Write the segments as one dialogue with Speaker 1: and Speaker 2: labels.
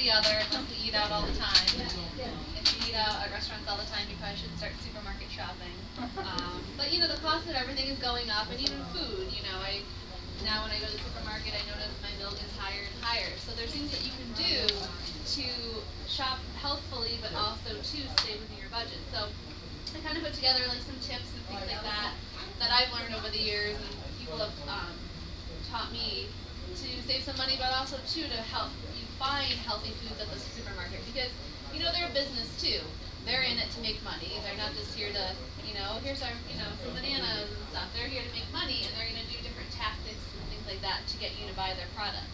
Speaker 1: the other unless we eat out all the time. If you eat out at restaurants all the time, you probably should start supermarket shopping. But the cost of everything is going up, and even food. Now when I go to the supermarket, I notice my milk is higher and higher. So there's things that you can do to shop healthfully, but also to stay within your budget. So I kind of put together like some tips and things like that I've learned over the years, and people have taught me to save some money, but also too to help you find healthy foods at the supermarket, because they're a business too. They're in it to make money. They're not just here to here's our some bananas and stuff. They're here to make money, and they're going to do different tactics and things like that to get you to buy their products.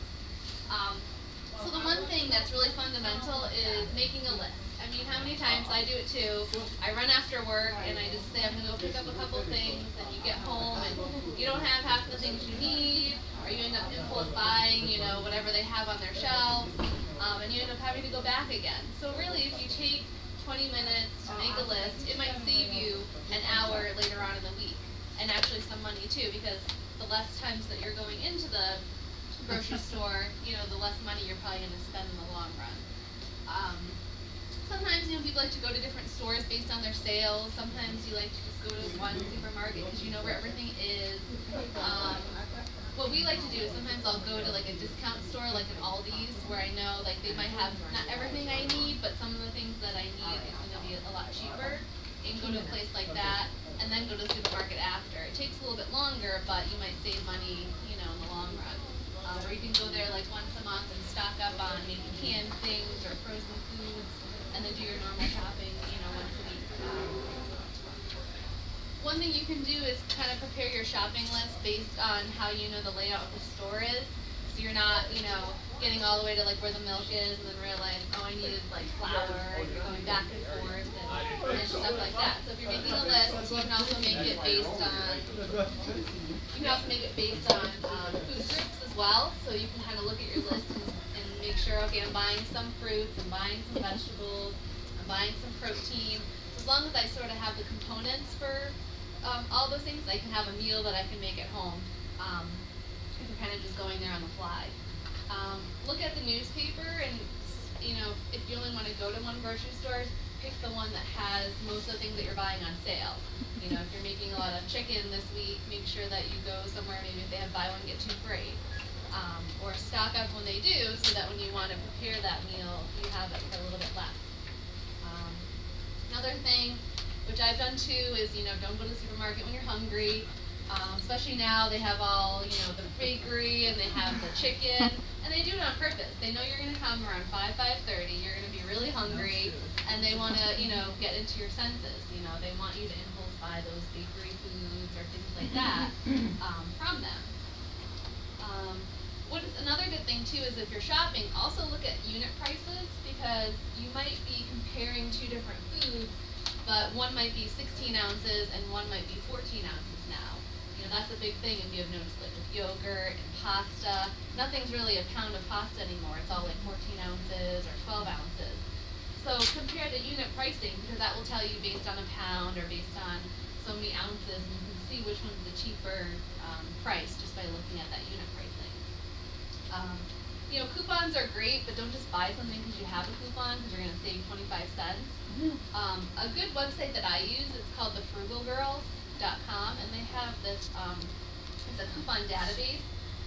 Speaker 1: So the one thing that's really fundamental is making a list. I mean, how many times I do it too? I run after work and I just say I'm going to go pick up a couple things, and you get home and you don't have half the things you need, or you end up impulse buying, whatever they have on their shelves, and you end up having to go back again. So really, if you take 20 minutes to make a list, it might save you an hour later on in the week, and actually some money too, because the less times that you're going into the grocery store, the less money you're probably going to spend in the long run. Sometimes, people like to go to different stores based on their sales. Sometimes you like to just go to one supermarket because you know where everything is. What we like to do is sometimes I'll go to like a discount store, like an Aldi's, where I know like they might have not everything I need, but some of the things that I need is going to be a lot cheaper. And go to a place like that, and then go to the supermarket after. It takes a little bit longer, but you might save money, in the long run. Or you can go there like once a month and stock up on maybe canned things or frozen foods, and then do your normal shopping, once a week. One thing you can do is kind of prepare your shopping list based on how the layout of the store is. So you're not, getting all the way to like where the milk is and then realize, I needed like flour, and you're going back and forth and stuff like that. So if you're making a list, you can also make it based on food groups as well. So you can kind of look at your list and make sure, okay, I'm buying some fruits, I'm buying some vegetables, I'm buying some protein. So as long as I sort of have the components for all those things, I can have a meal that I can make at home. If you're kind of just going there on the fly. Look at the newspaper, and if you only want to go to one grocery store, pick the one that has most of the things that you're buying on sale. If you're making a lot of chicken this week, make sure that you go somewhere maybe if they have buy one get two free, or stock up when they do, so that when you want to prepare that meal, you have it for a little bit less. Another thing, which I've done too, is don't go to the supermarket when you're hungry. Especially now, they have all, the bakery, and they have the chicken, and they do it on purpose. They know you're going to come around 5:30, you're going to be really hungry, and they want to, get into your senses. They want you to impulse buy those bakery foods or things like that from them. What is another good thing too is if you're shopping, also look at unit prices, because you might be comparing two different foods, but one might be 16 ounces and one might be 14 ounces now. That's a big thing if you have noticed, like with yogurt and pasta. Nothing's really a pound of pasta anymore. It's all like 14 ounces or 12 ounces. So compare the unit pricing, because that will tell you based on a pound or based on so many ounces, and you can see which one's the cheaper price just by looking at that unit pricing. Coupons are great, but don't just buy something because you have a coupon, because you're going to save 25 cents. A good website that I use is called thefrugalgirls.com, and they have this, it's a coupon database.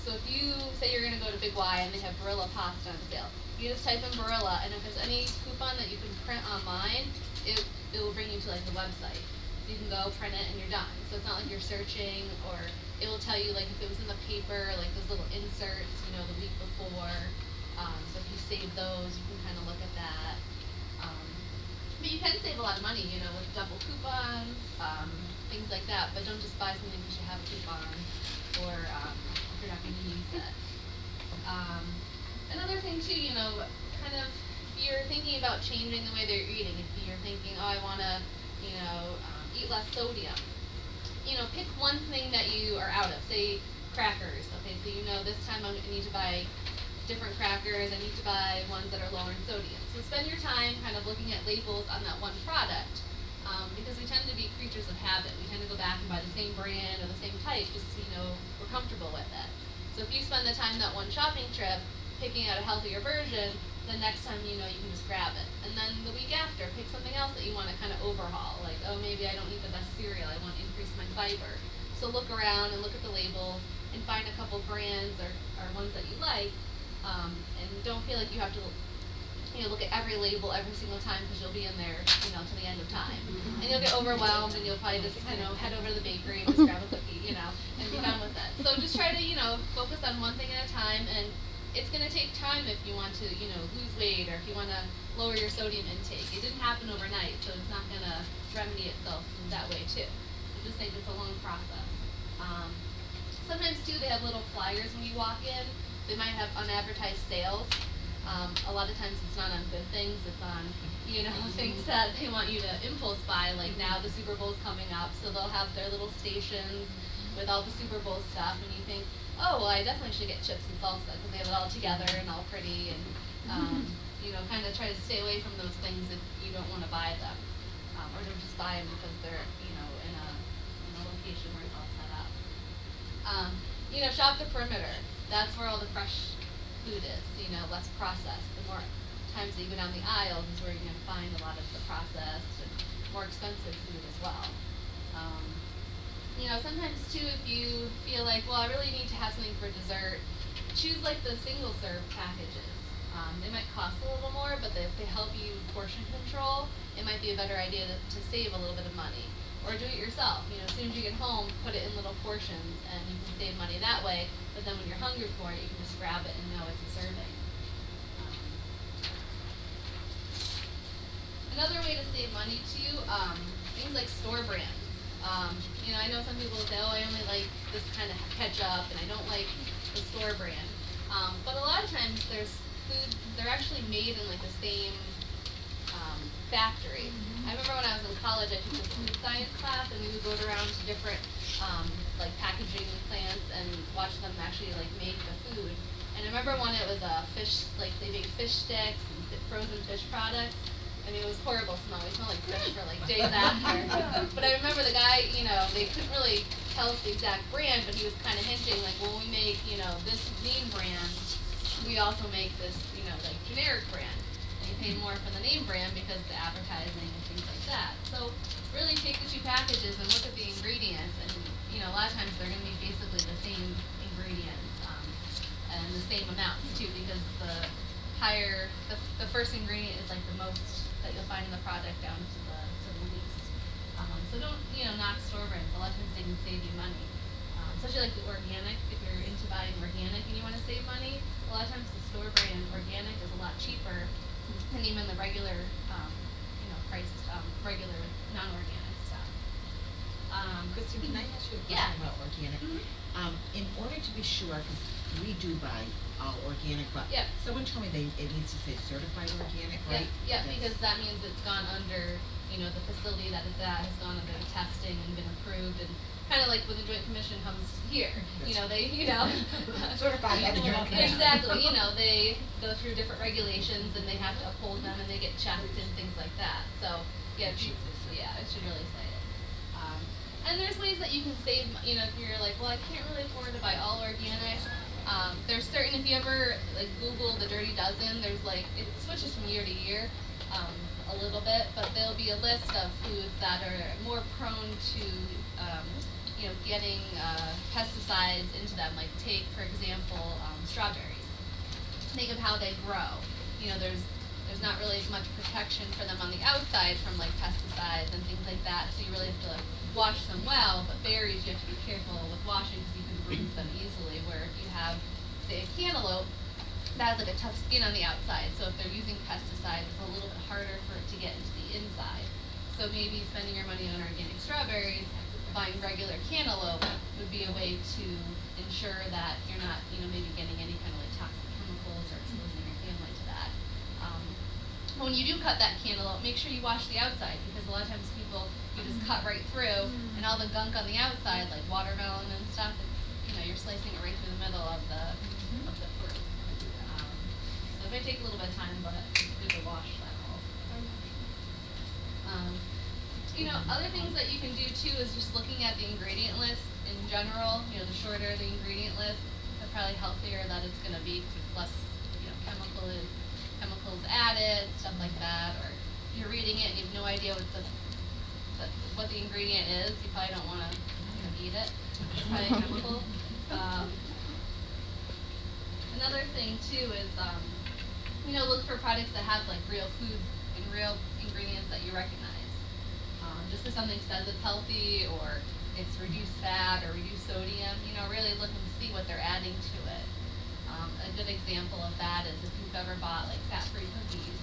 Speaker 1: So if you say you're going to go to Big Y and they have Barilla pasta on sale, you just type in Barilla, and if there's any coupon that you can print online, it will bring you to like the website. So you can go print it and you're done. So it's not like you're searching, or it will tell you like if it was in the paper, like those little inserts, the week before. So if you save those, you can kind of look at that. But you can save a lot of money, with double coupons, things like that. But don't just buy something because you have a coupon, or if you're not going to use it. Another thing too, kind of if you're thinking about changing the way that you're eating, if you're thinking, I want to, eat less sodium, pick one thing that you are out of. Say crackers. Okay, so this time I need to buy different crackers. I need to buy ones that are lower in sodium. So spend your time kind of looking at labels on that one product, because we tend to be creatures of habit. We tend to go back and buy the same brand or the same type just so we're comfortable with it. So if you spend the time that one shopping trip picking out a healthier version, the next time you can just grab it. And then the week after, pick something else that you want to kind of overhaul. Like, oh, maybe I don't need the best cereal. I want to increase my fiber. So look around and look at the labels and find a couple brands or ones that you like. And don't feel like you have to look at every label every single time because you'll be in there, to the end of time. And you'll get overwhelmed and you'll probably just, head over to the bakery and just grab a cookie, and be done with it. So just try to, focus on one thing at a time, and it's going to take time if you want to, lose weight or if you want to lower your sodium intake. It didn't happen overnight, so it's not going to remedy itself that way too. I just think it's a long process. Sometimes too, they have little flyers when you walk in. They might have unadvertised sales. A lot of times it's not on good things, it's on, things that they want you to impulse buy, like now the Super Bowl's coming up, so they'll have their little stations with all the Super Bowl stuff, and you think, oh, well, I definitely should get chips and salsa, because they have it all together and all pretty, and, kind of try to stay away from those things if you don't want to buy them, or don't just buy them because they're, in a location where it's all set up. Shop the perimeter. That's where all the fresh food is, less processed. The more times that you go down the aisles is where you're going to find a lot of the processed and more expensive food as well. Sometimes too, if you feel like, well, I really need to have something for dessert, choose like the single serve packages. They might cost a little more, but if they help you portion control, it might be a better idea to save a little bit of money. Or do it yourself. As soon as you get home, put it in little portions, and you can save money that way. But then when you're hungry for it, you can just grab it and know it's a serving. Another way to save money too, things like store brands. I know some people say, oh, I only like this kind of ketchup, and I don't like the store brand. But a lot of times there's food, they're actually made in like the same factory. I remember when I was in college, I took this food science class, and we would go around to different like packaging plants and watch them actually like make the food. And I remember when it was a fish, like they made fish sticks and frozen fish products. I mean, it was horrible smell. We smelled like fish for like days after. But I remember the guy, they couldn't really tell us the exact brand, but he was kind of hinting like, well, we make, this name brand, we also make this, like generic brand. And you pay more for the name brand because of the advertising and things like that. So really take the two packages and look at the ingredients, and a lot of times they're going to be basically the same ingredients and the same amounts too, because the first ingredient is like the most that you'll find in the product down to the least. So don't knock store brands. A lot of times they can save you money, especially like the organic. If you're into buying organic and you want to save money, a lot of times the store brand organic is a lot cheaper than even the regular priced regular non-organic stuff.
Speaker 2: Kristin, can I ask you a question
Speaker 1: Yeah.
Speaker 2: about organic? In order to be sure, because we do buy all organic, but
Speaker 1: Yep.
Speaker 2: someone told me it needs to say certified organic, right?
Speaker 1: Yeah, because that means it's gone under, the facility that it's at has gone under the testing and been approved, and kind of like when the Joint Commission comes here,
Speaker 2: Certified by the Joint Commission.
Speaker 1: Exactly, they go through different regulations and they have to uphold them and they get checked and things like that. So, it should really say it. And there's ways that you can save, if you're like, well, I can't really afford to buy all organic. There's certain, if you ever like Google the Dirty Dozen, there's like, it switches from year to year a little bit, but there'll be a list of foods that are more prone to, getting pesticides into them. Like take, for example, strawberries. Think of how they grow. There's not really as much protection for them on the outside from like pesticides and things like that, so you really have to wash them well. But berries, you have to be careful with washing because you can bruise them easily, where if you have, say, a cantaloupe that has like a tough skin on the outside, so if they're using pesticides, it's a little bit harder for it to get into the inside. So maybe spending your money on organic strawberries, buying regular cantaloupe would be a way to ensure that you're not, maybe getting any kind of like toxic chemicals or exposing your family to that. When you do cut that cantaloupe, make sure you wash the outside, because a lot of times you just cut right through, and all the gunk on the outside, like watermelon and stuff, you're slicing it right through the middle of the fruit. So it may take a little bit of time, but it's good to wash that all. Other things that you can do too is just looking at the ingredient list in general. The shorter the ingredient list, the probably healthier that it's going to be, because it's less, chemical added, stuff like that, or if you're reading it and you have no idea what the ingredient is, you probably don't want to eat it. It's probably a chemical. Another thing too is, look for products that have like real foods and real ingredients that you recognize. Just because something says it's healthy or it's reduced fat or reduced sodium, really look and see what they're adding to it. A good example of that is if you've ever bought like fat-free cookies,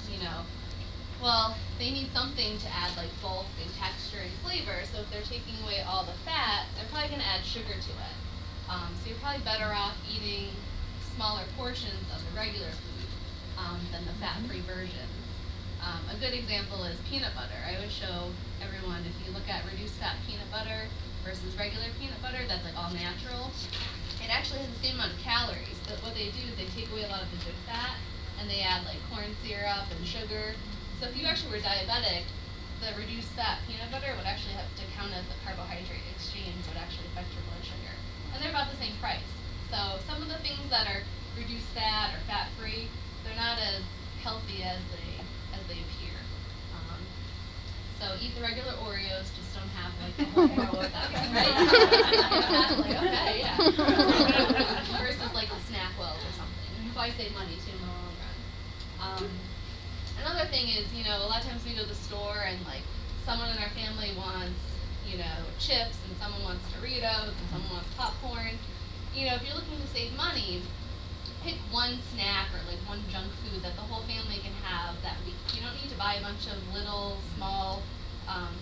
Speaker 1: well, they need something to add like bulk and texture and flavor, so if they're taking away all the fat, they're probably going to add sugar to it. So you're probably better off eating smaller portions of the regular food than the fat-free versions. A good example is peanut butter. I always show everyone, if you look at reduced fat peanut butter versus regular peanut butter that's like all natural, it actually has the same amount of calories, but what they do is they take away a lot of the good fat and they add like corn syrup and sugar. So if you actually were diabetic, the reduced fat peanut butter would actually have to count as a carbohydrate exchange, would actually affect your blood sugar. And they're about the same price. So some of the things that are reduced fat or fat free, they're not as healthy as they appear. So eat the regular Oreos, just don't have like the whole row of them, right? That's like, okay, yeah. Versus like the snack wells or something. You probably save money too in the long run. Another thing is, a lot of times we go to the store and like someone in our family wants, chips and someone wants Doritos and someone wants popcorn. If you're looking to save money, pick one snack or like one junk food that the whole family can have that week. You don't need to buy a bunch of little, small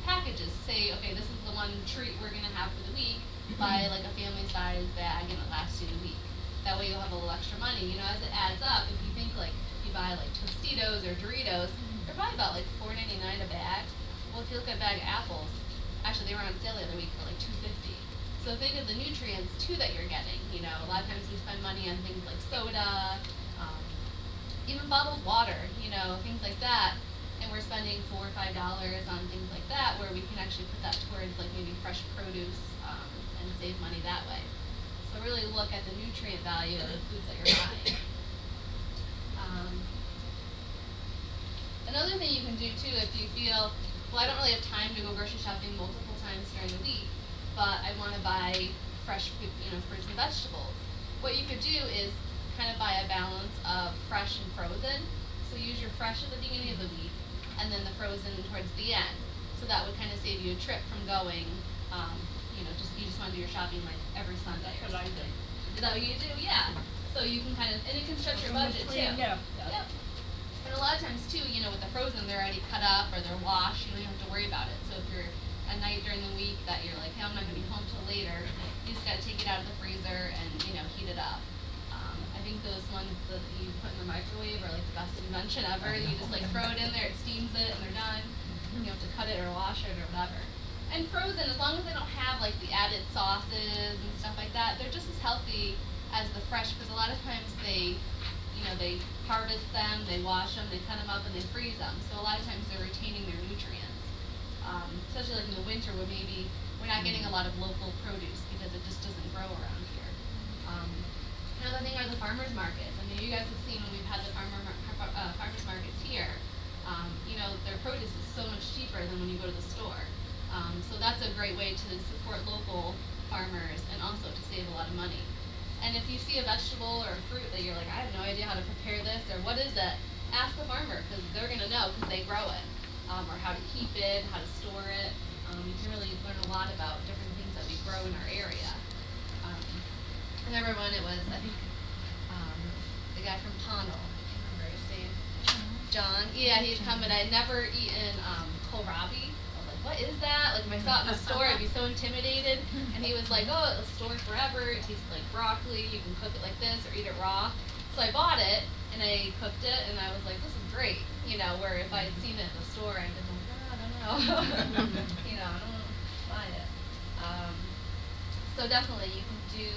Speaker 1: packages. Say, okay, this is the one treat we're going to have for the week. Buy like a family size bag and it lasts you the week. That way you'll have a little extra money. As it adds up, if you think like you buy like Tostitos or Doritos, they're probably about like $4.99 a bag. Well, if you look at a bag of apples, actually they were on sale the other week for like $2.50. So think of the nutrients too that you're getting. A lot of times we spend money on things like soda, even bottled water, things like that, and we're spending $4 or $5 on things like that, where we can actually put that towards like maybe fresh produce and save money that way. So really look at the nutrient value of the foods that you're buying. Another thing you can do too, if you feel, well, I don't really have time to go grocery shopping multiple times during the week, but I want to buy fresh food, fruits and vegetables. What you could do is kind of buy a balance of fresh and frozen. So use your fresh at the beginning of the week, and then the frozen towards the end. So that would kind of save you a trip from going, you just want to do your shopping like every Sunday.
Speaker 3: That's what I do.
Speaker 1: Is that what you do? Yeah. So you can kind of, and it can stretch your budget too.
Speaker 3: Yeah.
Speaker 1: Yep. And a lot of times too, with the frozen, they're already cut up or they're washed. You don't even have to worry about it. So if you're a night during the week that you're like, hey, I'm not going to be home till later, you just got to take it out of the freezer and heat it up. I think those ones that you put in the microwave are like the best invention ever. You just like throw it in there, it steams it, and they're done. You don't have to cut it or wash it or whatever. And frozen, as long as they don't have like the added sauces and stuff like that, they're just as healthy as the fresh, because a lot of times they harvest them, they wash them, they cut them up, and they freeze them. So a lot of times they're retaining their nutrients. Especially like in the winter where maybe we're not getting a lot of local produce because it just doesn't grow around here. Another thing are the farmers markets. I mean, you guys have seen when we've had the farmers markets here. Their produce is so much cheaper than when you go to the store. So that's a great way to support local farmers and also to save a lot of money. And if you see a vegetable or a fruit that you're like, I have no idea how to prepare this or what is it, ask the farmer because they're going to know because they grow it. Or how to keep it, how to store it. You can really learn a lot about different things that we grow in our area. I remember when it was, I think, the guy from Pownell, I can't remember his name, John. Yeah, he'd come and I'd never eaten kohlrabi. I was like, what is that? Like if I saw it in the store, I'd be so intimidated. And he was like, oh, it'll store forever. It tastes like broccoli. You can cook it like this or eat it raw. So I bought it and I cooked it and I was like, this is great. Where if I had seen it in the store, I'd been like, I don't know. I don't buy it. So definitely you can do,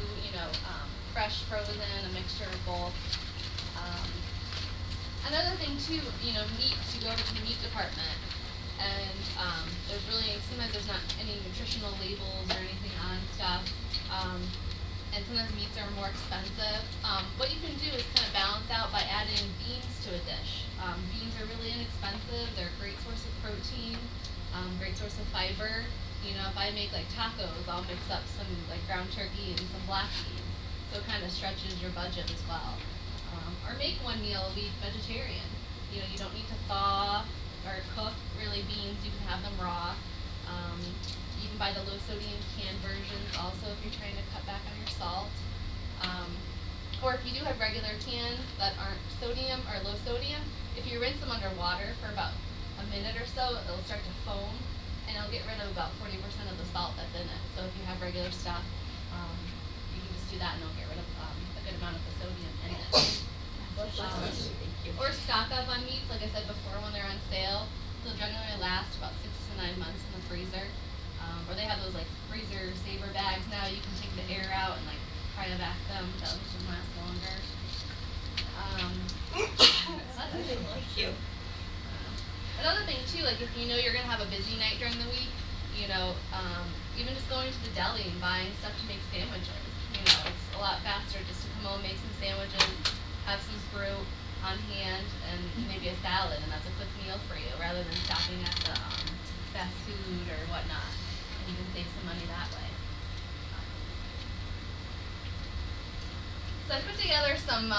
Speaker 1: fresh, frozen, a mixture of both. Another thing too, meat, you go over to the meat department and there's really, sometimes there's not any nutritional labels or anything on stuff. And sometimes meats are more expensive. What you can do is kind of balance out by adding beans to a dish. Beans inexpensive. They're a great source of protein, great source of fiber. You know, if I make like tacos, I'll mix up some like ground turkey and some black beans, so it kind of stretches your budget as well. Or make one meal a week vegetarian. You know, you don't need to thaw or cook really beans. You can have them raw. You can buy the low sodium canned versions also if you're trying to cut back on your salt. Or if you do have regular cans that aren't sodium or low sodium, if you rinse them under water for about a minute or so, it'll start to foam, and it'll get rid of about 40% of the salt that's in it. So if you have regular stuff, you can just do that and it'll get rid of a good amount of the sodium in it. Or stock up on meats, like I said before, when they're on sale. They'll generally last about 6 to 9 months in the freezer. Or they have those like freezer saver bags now. You can take the air out and like cryovac them. That makes them last longer. Another thing too, like if you know you're gonna have a busy night during the week, you know, even just going to the deli and buying stuff to make sandwiches. You know, it's a lot faster just to come home, make some sandwiches, have some fruit on hand, and maybe a salad, and that's a quick meal for you, rather than stopping at the fast food or whatnot. And you can save some money that way. So I put together some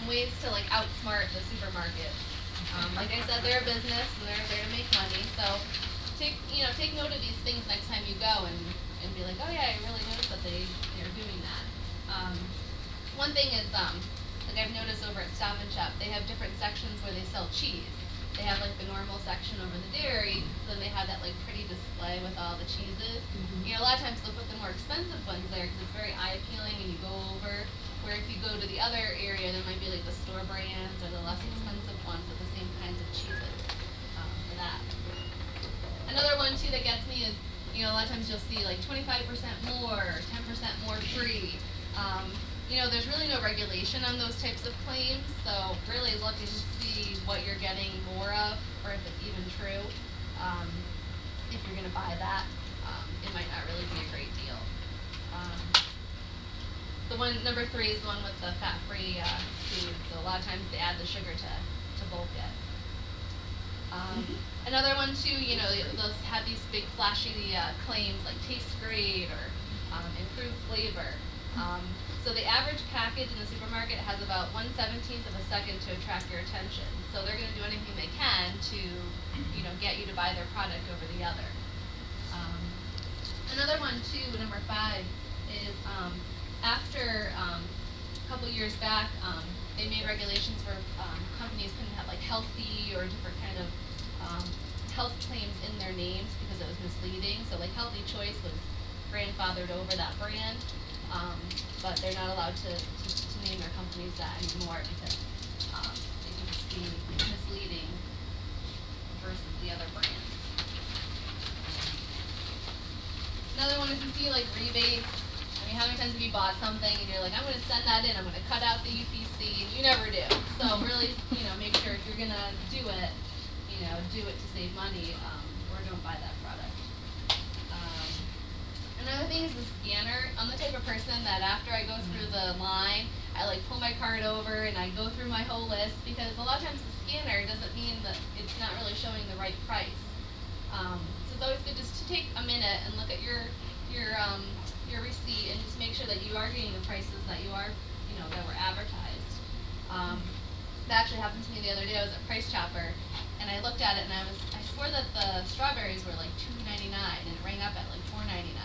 Speaker 1: ways to like outsmart the supermarket. Like I said, they're a business and they're there to make money. So take note of these things next time you go and be like, oh yeah, I really noticed that they're doing that. One thing is like I've noticed over at Stop and Shop, they have different sections where they sell cheese. They have like the normal section over the dairy, then they have that like pretty display with all the cheeses. You know, a lot of times they'll put the more expensive ones there because it's very eye appealing and you go over. Where if you go to the other area, there might be like the store brands or the less expensive ones with the same kinds of cheeses for that. Another one too that gets me is, you know, a lot of times you'll see like 25% more, 10% more free. You know, there's really no regulation on those types of claims, so really looking to see what you're getting more of, or if it's even true. If you're going to buy that, it might not really be a great deal. The one, number 3 is the one with the fat-free food, so a lot of times they add the sugar to bulk it. Another one too, you know, they'll have these big flashy claims like taste great or improved flavor. So the average package in the supermarket has about 1/17 of a second to attract your attention. So they're going to do anything they can to, you know, get you to buy their product over the other. Another one too, number 5, is after a couple years back, they made regulations where companies couldn't have like healthy or different kind of health claims in their names because it was misleading. So like Healthy Choice was grandfathered over that brand. But they're not allowed to name their companies that anymore because they can just be misleading versus the other brands. Another one is you see like rebates. I mean, how many times have you bought something and you're like, I'm going to send that in, I'm going to cut out the UPC, and you never do. So really, you know, make sure if you're going to do it, you know, do it to save money, or don't buy that product. Another thing is the scanner. I'm the type of person that after I go through the line, I like pull my card over and I go through my whole list, because a lot of times the scanner doesn't mean that it's not really showing the right price. So it's always good just to take a minute and look at your receipt and just make sure that you are getting the prices that you are, you know, that were advertised. That actually happened to me the other day. I was at Price Chopper and I looked at it and I swore that the strawberries were like $2.99 and it rang up at like $4.99.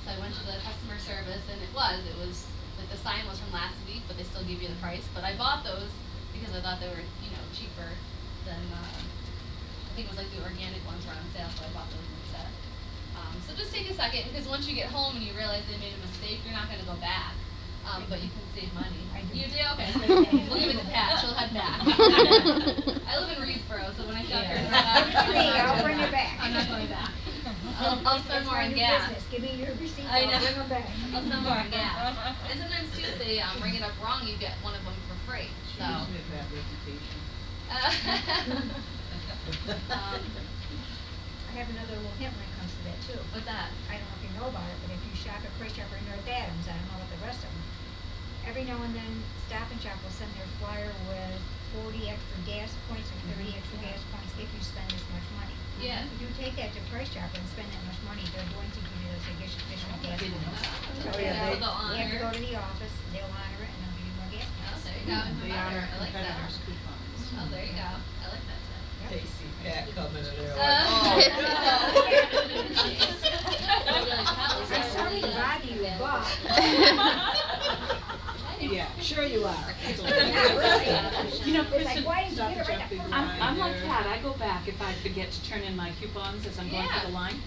Speaker 1: So I went to the customer service and it was like the sign was from last week, but they still give you the price. But I bought those because I thought they were, you know, cheaper than I think it was like the organic ones were on sale, so I bought those instead. So just take a second, because once you get home and you realize they made a mistake, you're not going to go back. But you can save money. You do? Okay. We'll give it to Pat. She'll head back. I live in Reedsboro, so when I shop here,
Speaker 3: I'll bring it back.
Speaker 1: I'm not going back. I'll spend more on gas.
Speaker 3: Business. Give me your receipt.
Speaker 1: I know.
Speaker 3: I'll bring them back.
Speaker 1: I'll spend more on gas. And sometimes too, if they ring it up wrong, you get one of them for free. So.
Speaker 3: I have another little hint when it comes to that too.
Speaker 1: What's that?
Speaker 3: I don't know if you know about it, but if you shop at Price Chopper in North Adams, I don't know about the rest of them. Every now and then, Stop and Shop will send their flyer with 40 extra gas points or 30 extra take that to Price Chopper and spend that much money, they're going to give you those additional gas points.
Speaker 1: Oh,
Speaker 3: Yeah,
Speaker 1: yeah,
Speaker 3: they,
Speaker 1: they'll honor.
Speaker 3: you have to go to the office, they'll honor it, and they'll give you more gas
Speaker 1: Oh,
Speaker 3: points.
Speaker 1: there you go. Even
Speaker 2: They
Speaker 1: better.
Speaker 2: honor
Speaker 1: I like that.
Speaker 2: competitors' coupons.
Speaker 1: Oh, there you go. I like that tip.
Speaker 2: They see Pat coming and they're
Speaker 1: Uh,
Speaker 2: like,
Speaker 3: I'm sorry to bother you, but.
Speaker 2: yeah, sure you are.
Speaker 4: You know,
Speaker 3: It's like,
Speaker 4: Kristin,
Speaker 3: why didn't you get it right the first time?
Speaker 4: I'm like Pat, I go back if I forget to turn in my coupons as I'm going
Speaker 1: Yeah.
Speaker 4: through the line.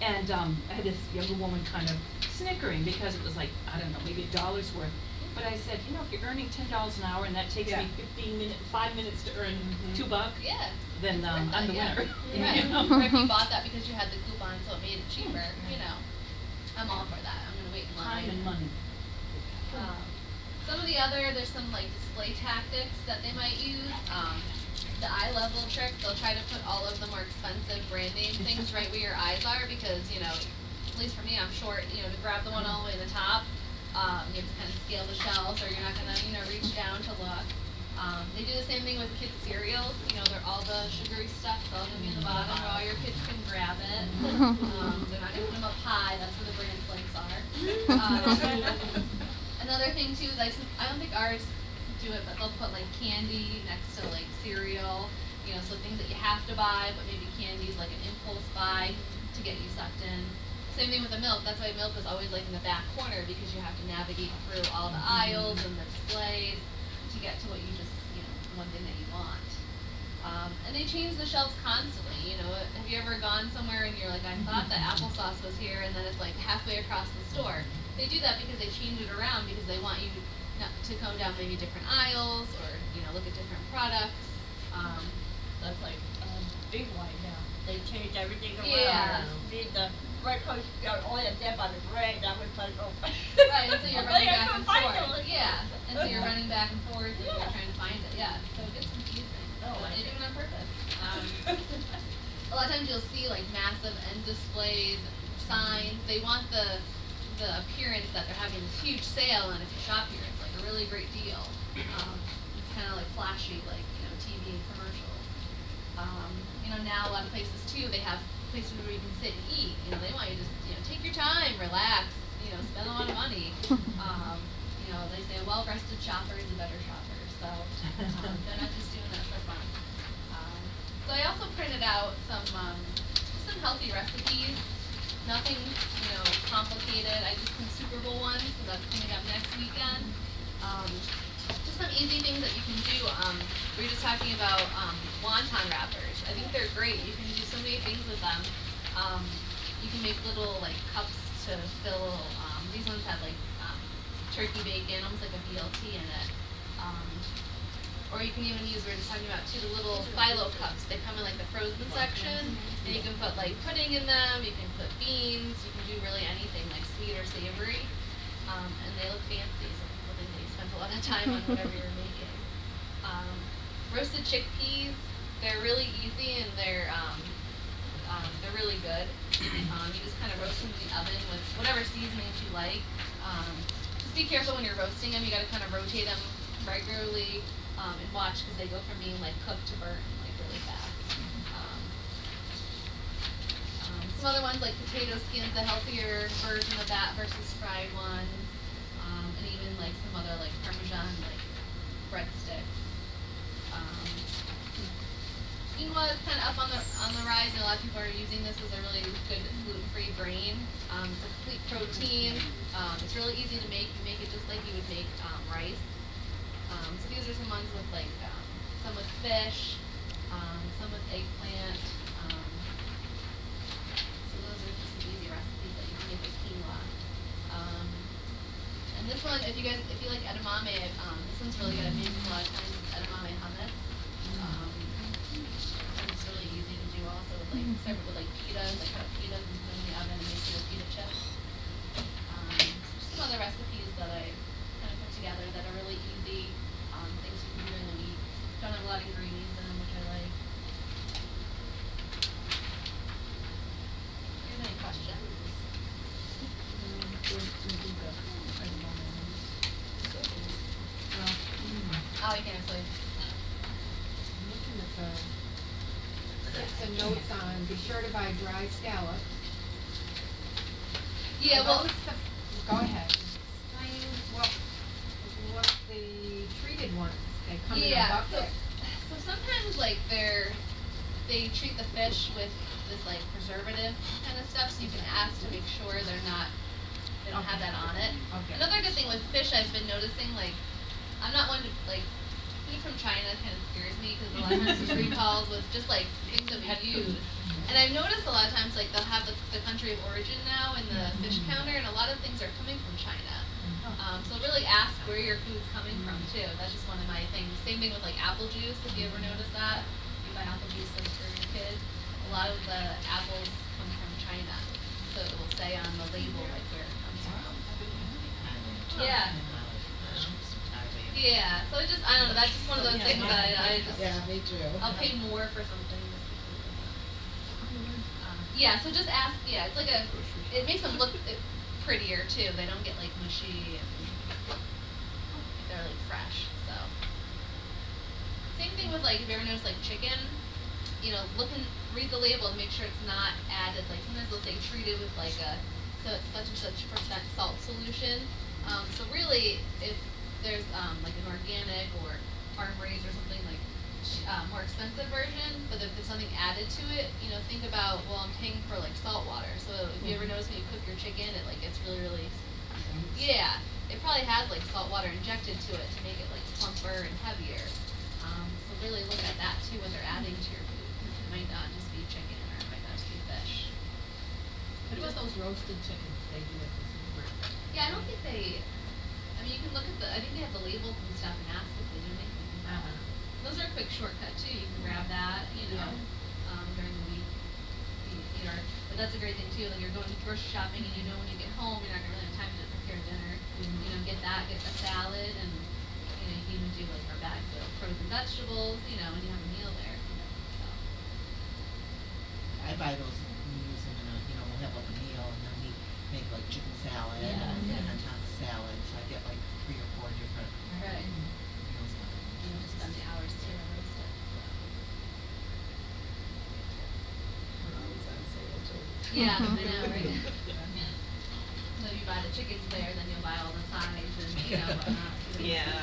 Speaker 4: And I had this younger woman kind of snickering because it was like, I don't know, maybe $1 worth. But I said, you know, if you're earning $10 an hour and that takes
Speaker 2: Yeah.
Speaker 4: me 5 minutes to earn $2,
Speaker 1: Yeah.
Speaker 4: then I'm the
Speaker 1: Yeah.
Speaker 4: winner.
Speaker 1: Right.
Speaker 4: You know?
Speaker 1: Or if you bought that because you had the coupon, so it made it cheaper, you know. I'm all for that. I'm gonna wait in line.
Speaker 4: Time and money.
Speaker 1: Some of the other, there's some like display tactics that they might use. The eye level trick, they'll try to put all of the more expensive brand name things right where your eyes are because, you know, at least for me, I'm short, you know, to grab the one all the way to the top, you have to kind of scale the shelves or you're not gonna, you know, reach down to look. They do the same thing with kids' cereals, you know, they're all the sugary stuff, it's all gonna be in the bottom where all your kids can grab it. They're not gonna put them up high, that's where the brand flakes are. Another thing too, like, I don't think ours do it, but they'll put like candy next to like cereal, you know, so things that you have to buy, but maybe candy's like an impulse buy to get you sucked in. Same thing with the milk, that's why milk is always like in the back corner because you have to navigate through all the aisles and the displays to get to what you just, you know, one thing that you want. And they change the shelves constantly, you know, have you ever gone somewhere and you're like, I thought the applesauce was here and then it's like halfway across the store. They do that because they change it around because they want you to come down maybe different aisles or, you know, look at different products.
Speaker 5: That's like big one now. They changed everything around.
Speaker 1: Yeah.
Speaker 5: The bread coach got only a dip on the bread. That was like, oh.
Speaker 1: Right, and so you're running back and
Speaker 5: Find
Speaker 1: forth.
Speaker 5: it.
Speaker 1: Yeah, and so you're running back and forth and you're trying to find it. Yeah, so it gets confusing.
Speaker 5: Oh,
Speaker 1: But
Speaker 5: I
Speaker 1: they do
Speaker 5: see.
Speaker 1: it on purpose. A lot of times you'll see like massive end displays, signs. They want the appearance that they're having this huge sale, and if you shop here, it's like a really great deal. It's kind of like flashy, like, you know, TV and commercials. You know, now a lot of places too, they have places where you can sit and eat. You know, they want you to just, you know, take your time, relax, you know, spend a lot of money. You know, they say well-rested shopper is a better shopper. So they're not just doing that for fun. So I also printed out some healthy recipes. Nothing, you know, complicated. I did some Super Bowl ones because that's coming up next weekend. Just some easy things that you can do. We were just talking about wonton wrappers. I think they're great. You can do so many things with them. You can make little like cups to fill. These ones have like turkey bacon, almost like a BLT in it. Or you can even use, we were just talking about too, the little phyllo cups. They come in like the frozen section, and you can put like pudding in them, you can put beans, you can do really anything like sweet or savory. And they look fancy, so people think that you spent a lot of time on whatever you're making. Roasted chickpeas, they're really easy and they're really good. You just kind of roast them in the oven with whatever seasonings you like. Just be careful when you're roasting them, you gotta kind of rotate them regularly. And watch because they go from being like cooked to burnt like really fast. Some other ones like potato skins, the healthier version of that versus fried ones, and even like some other like Parmesan like breadsticks. Quinoa is kind of up on the rise, and a lot of people are using this as a really good gluten-free grain. It's a complete protein. It's really easy to make. You make it just like you would make rice. So these are some ones with like, some with fish, some with eggplant. So those are just some easy recipes that you can make with quinoa. And this one, if you like edamame, this one's really good. I've made this a lot of times. It's edamame hummus. And it's really easy to do also. Like serve it with like pitas, like cut up pitas and put them in the oven and make little pita chips. Just some other recipes that I kind of put together that are really easy. Things you can do in the week. Don't have a lot of ingredients in them, which I like. Do you have any questions? Oh, you can actually.
Speaker 2: I'm looking at the
Speaker 3: some notes on, be sure to buy dry scallops.
Speaker 1: Yeah, well,
Speaker 3: Go ahead, explain what the treated ones, they come in a
Speaker 1: yeah,
Speaker 3: bucket?
Speaker 1: so sometimes like they treat the fish with this like preservative kind of stuff, so you can ask to make sure they don't have that on it.
Speaker 3: Okay.
Speaker 1: Another good thing with fish I've been noticing, like, I'm not one to, like, food from China kind of scares me because a lot of times there's recalls with just like things that we use. And I've noticed a lot of times like they'll have the country of origin now in the fish counter, and a lot of things are coming from China. So really ask where your food's coming from too. That's just one of my things. Same thing with like apple juice. If you ever notice that, you buy apple juice like for your kids. A lot of the apples come from China, so it will say on the label like where it comes from. Yeah. Yeah, so it just, I don't know, that's just one of those things that I just,
Speaker 2: Yeah, me too.
Speaker 1: I'll pay more for something. Yeah, so just ask, yeah, it's like it makes them look prettier too, they don't get like mushy and they're like fresh, so. Same thing with like, if you ever notice like chicken, you know, read the label to make sure it's not added, like sometimes they'll say treated with like such and such percent salt solution. So really, if there's like an organic or farm raised or something like more expensive version, but if there's something added to it, you know, think about, well, I'm paying for like salt water. So if you ever notice when you cook your chicken, it like gets really, yeah, it probably has like salt water injected to it to make it like plumper and heavier. So really look at that too when they're adding to your food. It might not just be chicken or it might not just be fish.
Speaker 5: What about those roasted chickens they do at the supermarket?
Speaker 1: Yeah, I don't think I mean, you can look at I think they have the labels and stuff and ask if they do make them. Those are a quick shortcut too, you can grab that, you know, during the week. But that's a great thing too, like you're going grocery shopping and you know when you get home, you're not gonna really have time to prepare dinner. You know, get a salad and, you know, you can even do like our bags of frozen vegetables, you know, and you have a meal there, you know, so.
Speaker 2: I buy those and we use them in you know, we'll have like a meal and then we make like chicken salad
Speaker 1: Yeah.
Speaker 2: and on top of salad, so I get like 3 or 4 different
Speaker 1: Right.
Speaker 2: meals on it.
Speaker 1: You know, just spend the hours to roast it, so.
Speaker 5: They're always on sale too.
Speaker 1: Yeah, I know, right? So you buy the chickens there, then you'll buy all the sides and, you know, whatnot.
Speaker 5: Yeah.